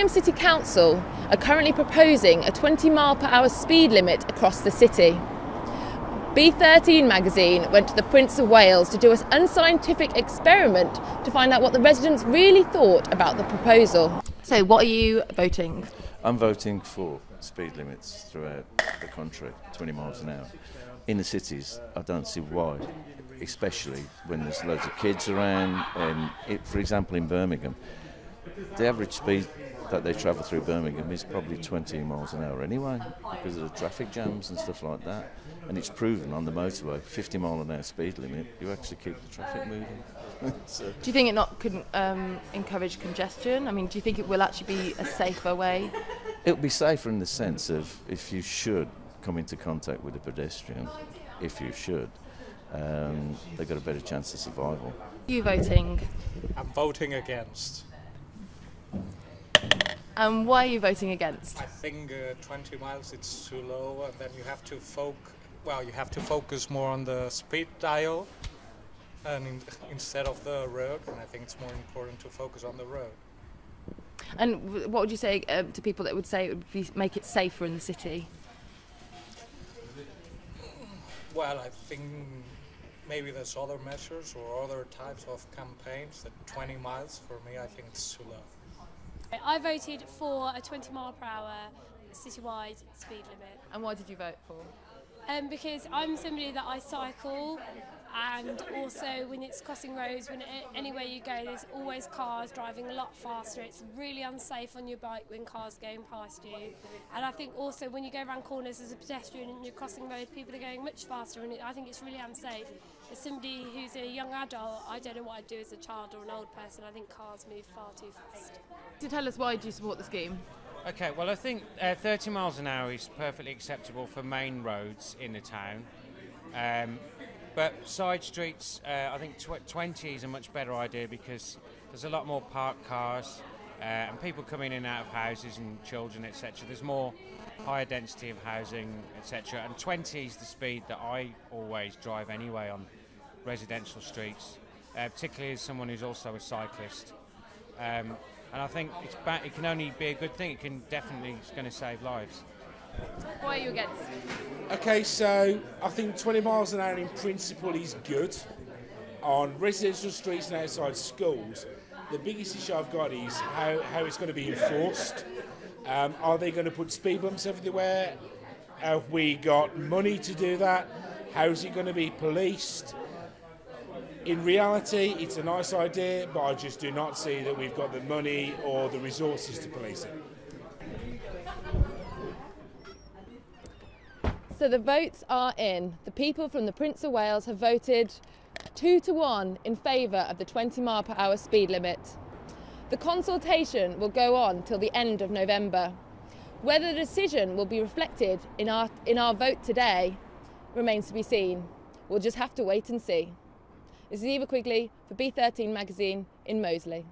Birmingham City Council are currently proposing a 20-mile-per-hour speed limit across the city. B13 magazine went to the Prince of Wales to do an unscientific experiment to find out what the residents really thought about the proposal. So what are you voting? I'm voting for speed limits throughout the country, 20 miles an hour. In the cities, I don't see why, especially when there's loads of kids around. For example, in Birmingham, the average speed that they travel through Birmingham is probably 20 miles an hour anyway, because of the traffic jams and stuff like that. And it's proven on the motorway, 50 mile an hour speed limit, you actually keep the traffic moving. So, do you think it could encourage congestion? I mean, do you think it will actually be a safer way? It'll be safer in the sense of if you should come into contact with a pedestrian, they've got a better chance of survival. Are you voting? I'm voting against. And why are you voting against? I think 20 miles it's too low, and then you have to focus more on the speed dial and instead of the road, and I think it's more important to focus on the road. And what would you say to people that would say it would make it safer in the city? Well, I think maybe there's other measures or other types of campaigns. That 20 miles, for me, I think it's too low. I voted for a 20 mile per hour citywide speed limit. And why did you vote for? Because I'm somebody that I cycle, and also when it's crossing roads, anywhere you go, there's always cars driving a lot faster. It's really unsafe on your bike when cars are going past you. And I think also when you go around corners as a pedestrian and you're crossing roads, people are going much faster, and I think it's really unsafe. As somebody who's a young adult, I don't know what I'd do as a child or an old person. I think cars move far too fast. So tell us, why do you support the scheme? Okay, well I think 30 miles an hour is perfectly acceptable for main roads in the town. But side streets, I think 20 is a much better idea because there's a lot more parked cars and people coming in and out of houses and children, etc. There's more higher density of housing, etc. And 20 is the speed that I always drive anyway on residential streets, particularly as someone who's also a cyclist. And I think it can only be a good thing. It's going to save lives. Why are you against? Okay, so I think 20 miles an hour in principle is good. On residential streets and outside schools, the biggest issue I've got is how it's going to be enforced. Are they going to put speed bumps everywhere? Have we got money to do that? How is it going to be policed? In reality, it's a nice idea, but I just do not see that we've got the money or the resources to police it. So the votes are in. The people from the Prince of Wales have voted 2-1 in favour of the 20 mile per hour speed limit. The consultation will go on till the end of November. Whether the decision will be reflected in our vote today remains to be seen. We'll just have to wait and see. This is Eva Quigley for B13 magazine in Moseley.